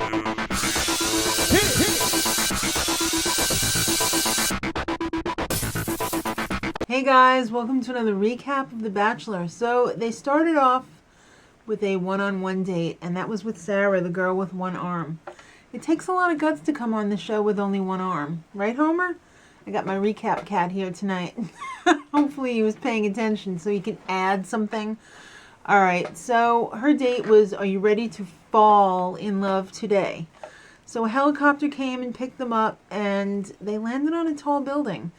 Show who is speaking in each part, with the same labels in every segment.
Speaker 1: Hey guys, welcome to another recap of The Bachelor. So they started off with a one-on-one date, and that was with Sarah, the girl with one arm. It takes a lot of guts to come on the show with only one arm. Right, Homer? I got my recap cat here tonight. Hopefully he was paying attention so he can add something. Alright, so her date was, are you ready to fall in love today? So a helicopter came and picked them up, and they landed on a tall building.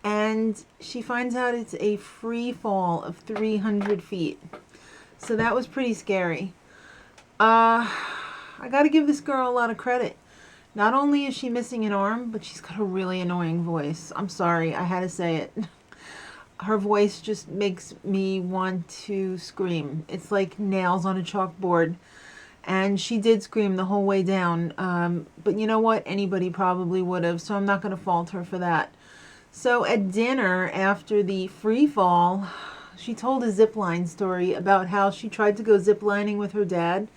Speaker 1: And she finds out it's a free fall of 300 feet. So that was pretty scary. I gotta give this girl a lot of credit. Not only is she missing an arm, but she's got a really annoying voice. I'm sorry, I had to say it. Her voice just makes me want to scream. It's like nails on a chalkboard. And she did scream the whole way down. But you know what? Anybody probably would have, so I'm not going to fault her for that. So at dinner, after the free fall, she told a zipline story about how she tried to go ziplining with her dad.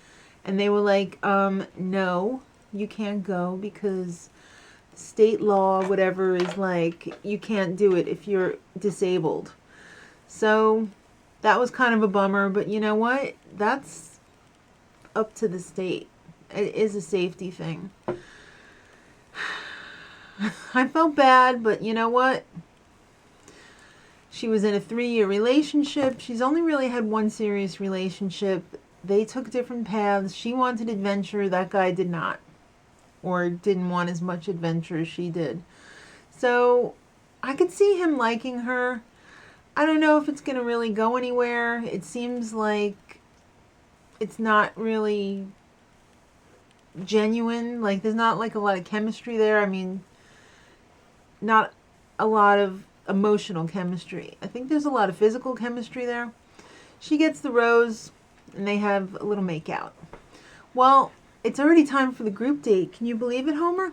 Speaker 1: And they were like, no, you can't go because state law, whatever, is like, you can't do it if you're disabled. So that was kind of a bummer. But you know what? That's up to the state. It is a safety thing. I felt bad, but you know what? She was in a 3-year relationship. She's only really had one serious relationship. They took different paths. She wanted adventure. That guy did not. Or didn't want as much adventure as she did. So I could see him liking her. I don't know if it's going to really go anywhere. It seems like it's not really genuine. Like there's not like a lot of chemistry there. I mean, not a lot of emotional chemistry. I think there's a lot of physical chemistry there. She gets the rose and they have a little makeout. Well, it's already time for the group date. Can you believe it, Homer?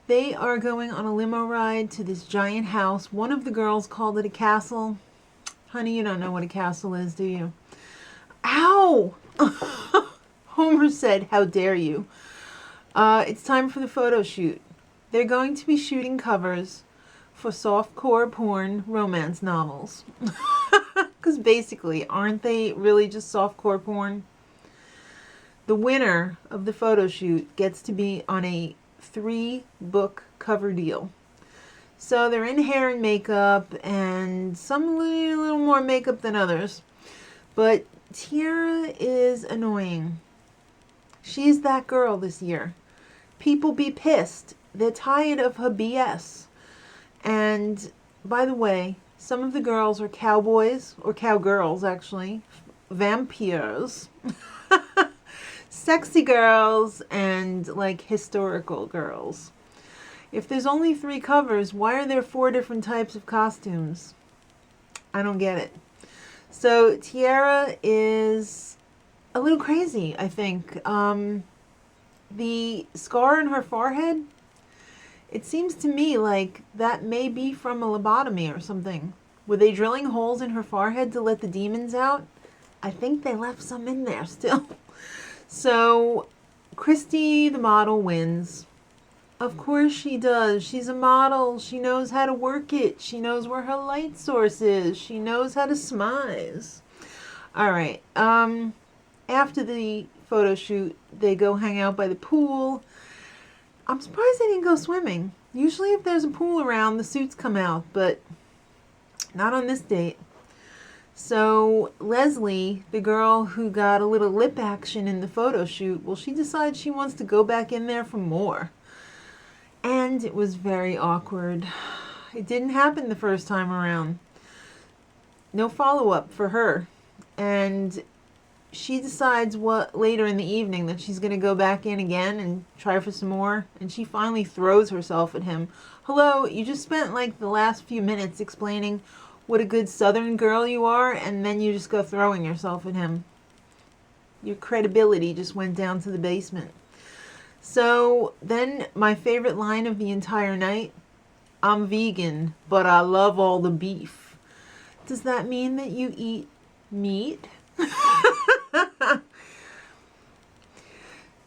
Speaker 1: They are going on a limo ride to this giant house. One of the girls called it a castle. Honey, you don't know what a castle is, do you? Ow! Homer said, how dare you? It's time for the photo shoot. They're going to be shooting covers for softcore porn romance novels. Because basically, aren't they really just softcore porn? The winner of the photo shoot gets to be on a 3-book cover deal. So they're in hair and makeup, and some a little more makeup than others. But Tiara is annoying. She's that girl this year. People be pissed. They're tired of her BS. And by the way, some of the girls are cowboys, or cowgirls actually, vampires, sexy girls, and like historical girls. If there's only 3 covers, why are there 4 different types of costumes? I don't get it. So Tiara is a little crazy, I think. The scar on her forehead, it seems to me like that may be from a lobotomy or something. Were they drilling holes in her forehead to let the demons out? I think they left some in there still. So Christy, the model, wins. Of course she does. She's a model. She knows how to work it. She knows where her light source is. She knows how to smize. All right. After the photo shoot, they go hang out by the pool. I'm surprised they didn't go swimming. Usually if there's a pool around, the suits come out, but not on this date. So Leslie, the girl who got a little lip action in the photo shoot, well, she decides she wants to go back in there for more. And it was very awkward. It didn't happen the first time around. No follow-up for her. And she decides later in the evening that she's going to go back in again and try for some more. And she finally throws herself at him. Hello, you just spent like the last few minutes explaining what a good Southern girl you are, and then you just go throwing yourself at him. Your credibility just went down to the basement. So then my favorite line of the entire night, I'm vegan, but I love all the beef. Does that mean that you eat meat?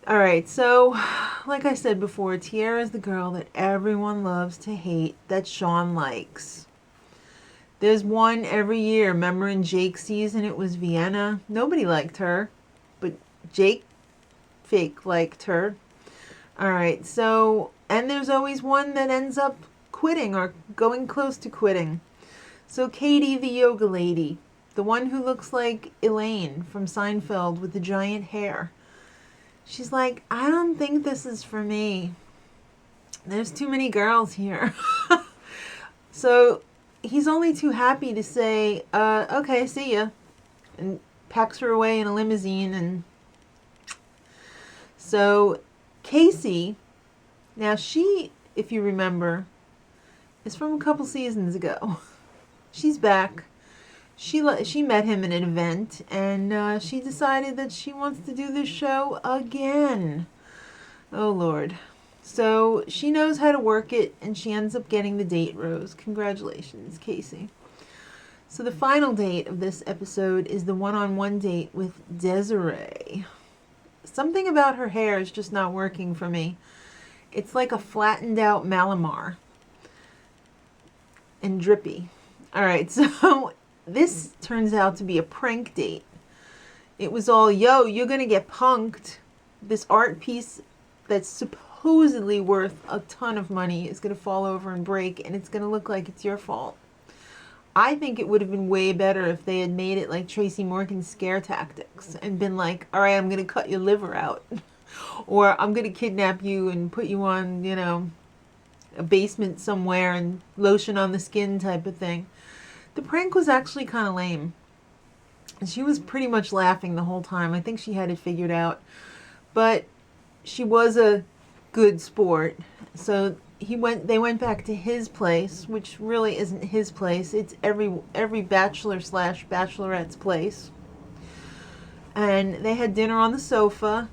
Speaker 1: All right, so like I said before, Tiara is the girl that everyone loves to hate that Sean likes. There's one every year. Remember in Jake's season, it was Vienna. Nobody liked her, but Jake fake liked her. All right, so, and there's always one that ends up quitting or going close to quitting. So Katie, the yoga lady, the one who looks like Elaine from Seinfeld with the giant hair. She's like, I don't think this is for me. There's too many girls here. So he's only too happy to say, okay, see ya. And packs her away in a limousine. And so Casey, now she, if you remember, is from a couple seasons ago. She's back. She met him at an event, and she decided that she wants to do this show again. Oh, Lord. So she knows how to work it, and she ends up getting the date rose. Congratulations, Casey. So the final date of this episode is the one-on-one date with Desiree. Something about her hair is just not working for me. It's like a flattened out Malamar. And drippy. All right, so this turns out to be a prank date. It was all, yo, you're going to get punked. This art piece that's supposedly worth a ton of money is going to fall over and break, and it's going to look like it's your fault. I think it would have been way better if they had made it like Tracy Morgan's Scare Tactics and been like, all right, I'm going to cut your liver out. Or I'm going to kidnap you and put you on, you know, a basement somewhere and lotion on the skin type of thing. The prank was actually kind of lame. And she was pretty much laughing the whole time. I think she had it figured out. But she was a good sport. So they went back to his place, which really isn't his place. It's every bachelor / bachelorette's place. And they had dinner on the sofa.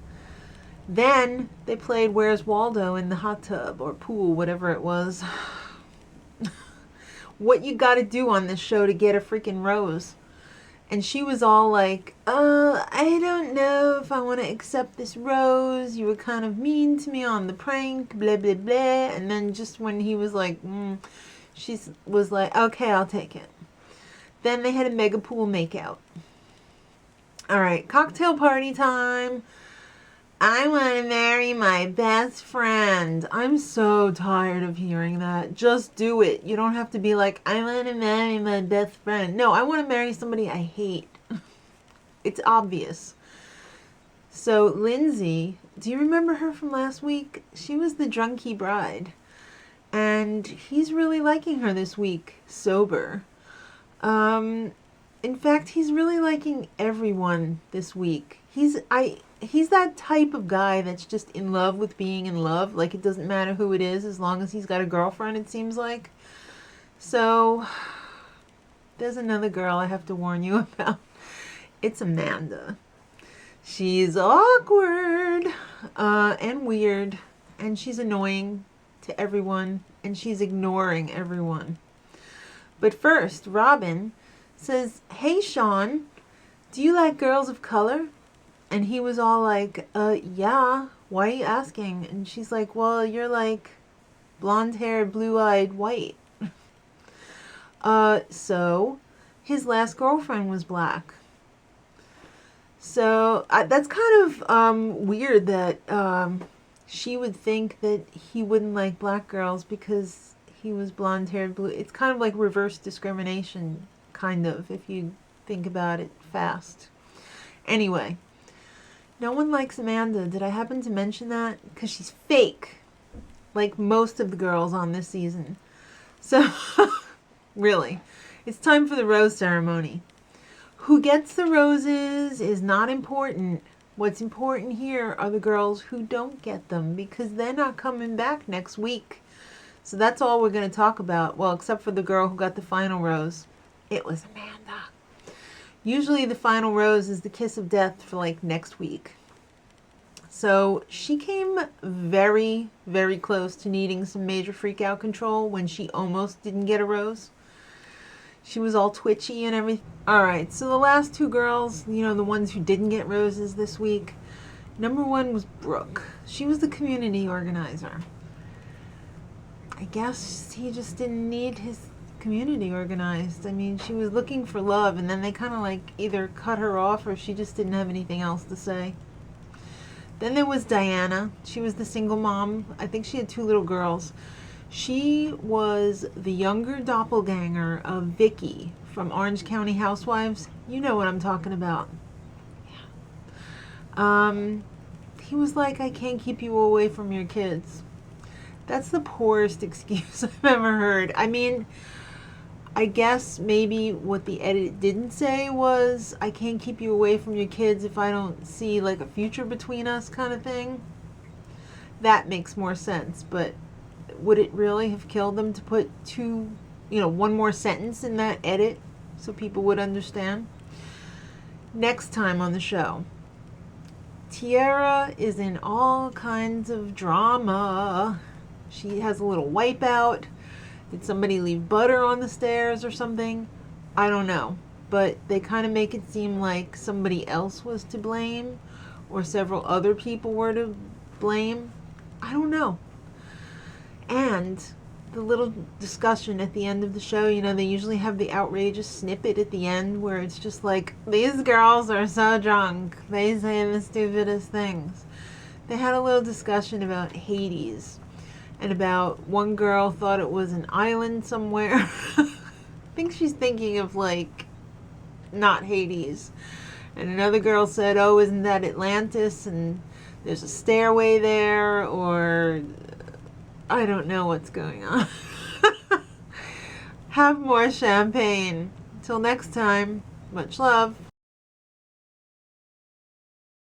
Speaker 1: Then they played Where's Waldo in the hot tub or pool, whatever it was. What you got to do on this show to get a freaking rose. And she was all like, I don't know if I want to accept this rose. You were kind of mean to me on the prank, blah, blah, blah. And then just when he was like, she was like, okay, I'll take it. Then they had a mega pool makeout. All right, cocktail party time. I want to marry my best friend. I'm so tired of hearing that. Just do it. You don't have to be like, I want to marry my best friend. No, I want to marry somebody I hate. It's obvious. So Lindsay, do you remember her from last week? She was the drunky bride. And he's really liking her this week, sober. In fact, he's really liking everyone this week. He's that type of guy that's just in love with being in love. Like, it doesn't matter who it is as long as he's got a girlfriend, it seems like. So, there's another girl I have to warn you about. It's Amanda. She's awkward and weird, and she's annoying to everyone, and she's ignoring everyone. But first, Robin says, hey, Sean, do you like girls of color? And he was all like, yeah, why are you asking? And she's like, well, you're like blonde-haired, blue-eyed, white. So his last girlfriend was black. So that's kind of weird that she would think that he wouldn't like black girls because he was blonde-haired, blue. It's kind of like reverse discrimination, kind of, if you think about it fast. Anyway. No one likes Amanda. Did I happen to mention that? Because she's fake. Like most of the girls on this season. So, really. It's time for the rose ceremony. Who gets the roses is not important. What's important here are the girls who don't get them. Because they're not coming back next week. So that's all we're going to talk about. Well, except for the girl who got the final rose. It was Amanda. Usually the final rose is the kiss of death for like next week. So she came very, very close to needing some major freak out control when she almost didn't get a rose. She was all twitchy and everything. All right, so the last two girls, you know, the ones who didn't get roses this week, Number 1 was Brooke. She was the community organizer. I guess he just didn't need his community organized. I mean, she was looking for love, and then they kind of like either cut her off or she just didn't have anything else to say. Then there was Diana. She was the single mom. I think she had 2 little girls. She was the younger doppelganger of Vicky from Orange County Housewives. You know what I'm talking about. Yeah. He was like, I can't keep you away from your kids. That's the poorest excuse I've ever heard. I mean, I guess maybe what the edit didn't say was, I can't keep you away from your kids if I don't see like a future between us kind of thing. That makes more sense, but would it really have killed them to put 1 more sentence in that edit so people would understand? Next time on the show, Tiara is in all kinds of drama. She has a little wipeout. Did somebody leave butter on the stairs or something? I don't know. But they kind of make it seem like somebody else was to blame or several other people were to blame. I don't know. And the little discussion at the end of the show, they usually have the outrageous snippet at the end where it's just like, these girls are so drunk. They say the stupidest things. They had a little discussion about Hades. And about one girl thought it was an island somewhere. I think she's thinking of like, not Hades. And another girl said, oh, isn't that Atlantis? And there's a stairway there, or I don't know what's going on. Have more champagne. Till next time, much love.